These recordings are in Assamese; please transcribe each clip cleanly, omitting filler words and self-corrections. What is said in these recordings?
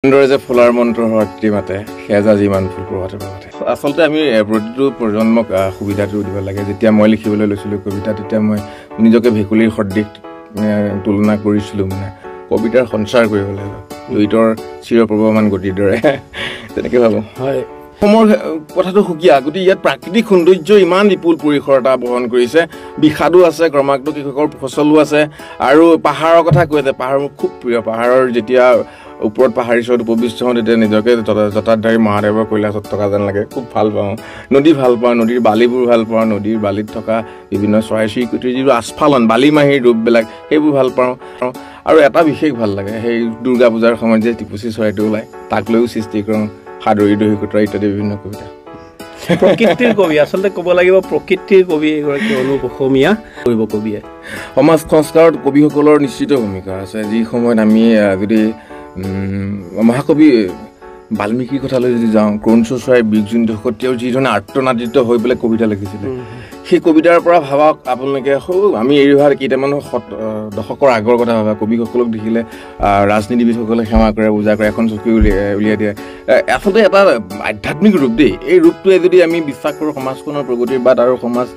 যে ফুলাৰ মন্ত্ৰৰ সৃষ্টি মাতে সেয়া যিমান ফুল প্ৰভাতে প্ৰভাতে আচলতে আমি প্ৰতিটো প্ৰজন্মক সুবিধাটো দিব লাগে। যেতিয়া মই লিখিবলৈ লৈছিলোঁ কবিতা তেতিয়া মই নিজকে ভেকুলীৰ সদৃশ তুলনা কৰিছিলোঁ। মানে কবিতাৰ সঞ্চাৰ কৰিব লাগিব লুইতৰ চিৰপ্ৰৱমান গতিৰ দৰে তেনেকৈ ভাবোঁ। হয়, অসমৰ কথাটো সুকীয়া, গতিকে ইয়াত প্ৰাকৃতিক সৌন্দৰ্য ইমান বিপুল পৰিসৰতা বহন কৰিছে। বিষাদো আছে, ক্ৰমাগত কৃষকৰ ফচলো আছে, আৰু পাহাৰৰ কথা কৈ আছে। পাহাৰ মোৰ খুব প্ৰিয়। পাহাৰৰ যেতিয়া ওপৰত পাহাৰী চৰত উপবিষ্ট হওঁ তেতিয়া নিজকে জটাধাৰী মহাদেৱৰ কৈলাশত থকা যেন লাগে। খুব ভাল পাওঁ। নদী ভাল পাওঁ, নদীৰ বালিবোৰ ভাল পাওঁ, নদীৰ বালিত থকা বিভিন্ন চৰাই চিৰিকটিৰ যিবোৰ আস্ফালন বালিমাহীৰ ৰূপবিলাক সেইবোৰ ভাল পাওঁ। আৰু এটা বিশেষ ভাল লাগে, সেই দুৰ্গা পূজাৰ সময়ত যে টিপুচি চৰাইটো ওলায় তাক লৈও সৃষ্টি কৰোঁ সাদৰী দহি কুটৰা ইত্যাদি বিভিন্ন কবিতা। প্ৰকৃতিৰ কবি, আচলতে ক'ব লাগিব প্ৰকৃতিৰ কবি এগৰাকী অসমীয়া কৰিব কবিয়ে। সমাজ সংস্কাৰত কবিসকলৰ নিশ্চিত ভূমিকা আছে। যি সময়ত আমি যদি মহাকবি বাল্মীকিৰ কথালৈ যদি যাওঁ, ক্ৰৌঞ্চ চৰাইৰ বিগজুণ্ঠকত তেওঁ যিধৰণে আৰ্তনাদিত হৈ পেলাই কবিতা লিখিছিলে, সেই কবিতাৰ পৰা ভাবক আপোনালোকে আমি এৰি অহা কেইটামান দশকৰ আগৰ কথা ভাবা। কবিসকলক দেখিলে ৰাজনীতিবিদসকলে সেৱা কৰে, পূজা কৰে, এখন চকী উলিয়াই দিয়ে। আচলতে এটা আধ্যাত্মিক ৰূপ দেই। এই ৰূপটোৱে যদি আমি বিশ্বাস কৰোঁ সমাজখনৰ প্ৰগতিৰ বাট আৰু সমাজ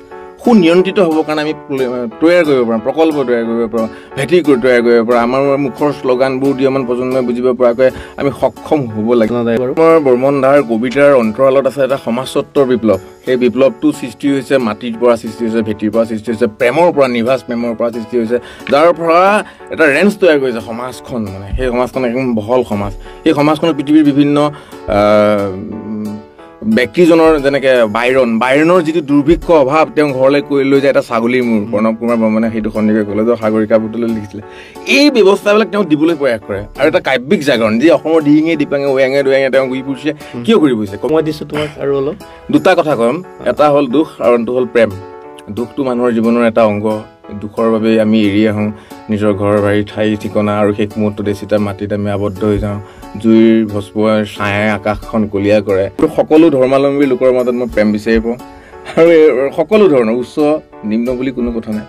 সুনিয়ন্ত্ৰিত হ'বৰ কাৰণে আমি তৈয়াৰ কৰিব পাৰোঁ, প্ৰকল্প তৈয়াৰ কৰিব পাৰোঁ, ভেটি তৈয়াৰ কৰিব পাৰোঁ। আমাৰ মুখৰ শ্লোগানবোৰ উদীয়মান প্ৰজন্মই বুজিব পৰাকৈ আমি সক্ষম হ'ব লাগে। বৰ্মন দাৰ কবিতাৰ অন্তৰালত আছে এটা সমাজতত্বৰ বিপ্লৱ। সেই বিপ্লৱটো সৃষ্টি হৈছে মাটিৰ পৰা, সৃষ্টি হৈছে ভেটিৰ পৰা, সৃষ্টি হৈছে প্ৰেমৰ পৰা, নিভাঁজ প্ৰেমৰ পৰা সৃষ্টি হৈছে, যাৰ পৰা এটা ৰেঞ্জ তৈয়াৰ কৰিছে সমাজখন। মানে সেই সমাজখন একদম বহল সমাজ। সেই সমাজখনত পৃথিৱীৰ বিভিন্ন ব্যক্তিজনৰ যেনেকৈ বাইৰণৰ যিটো দুৰ্ভিক্ষ অভাৱ তেওঁ ঘৰলৈ কৰি লৈ যায় এটা ছাগলীৰ মূৰ। প্ৰণৱ কুমাৰ বৰ্মনে সেইটো সন্নিকৈ কলেজৰ সাগৰিকা পুতলৈ লিখিছিলে। এই ব্যৱস্থাবিলাক তেওঁ দিবলৈ প্ৰয়াস কৰে, আৰু এটা কাব্যিক জাগৰণ যি অসমৰ দিহিঙে দিপাঙে ওয়াঙে দুৱাঙে তেওঁ ঘূৰি ফুৰিছে। কিয় ঘূৰি ফুৰিছে মই দিছোঁ তোমাক আৰু অলপ দুটা কথা ক'ম। এটা হ'ল দুখ আৰু আনটো হ'ল প্ৰেম। দুখটো মানুহৰ জীৱনৰ এটা অংগ। দুখৰ বাবে আমি এৰি আহোঁ নিজৰ ঘৰ বাৰী ঠাই ঠিকনা, আৰু শেষ মুহূৰ্তত এচিতা মাটিত আমি আবদ্ধ হৈ যাওঁ। জুইৰ ভস্মৰ ছায়াই আকাশখন কলীয়া কৰে। সকলো ধৰ্মাৱলম্বী লোকৰ মাজত মই প্ৰেম বিচাৰি পাওঁ, আৰু সকলো ধৰণৰ উচ্চ নিম্ন বুলি কোনো কথা নাই।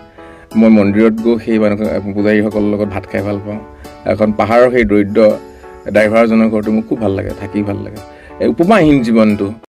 মই মন্দিৰত গৈ সেই মানুহ পূজাৰীসকলৰ লগত ভাত খাই ভাল পাওঁ। এখন পাহাৰৰ সেই দৰিদ্ৰ ড্ৰাইভাৰজনৰ ঘৰটো মোক খুব ভাল লাগে, থাকি ভাল লাগে। উপমাহীন জীৱনটো।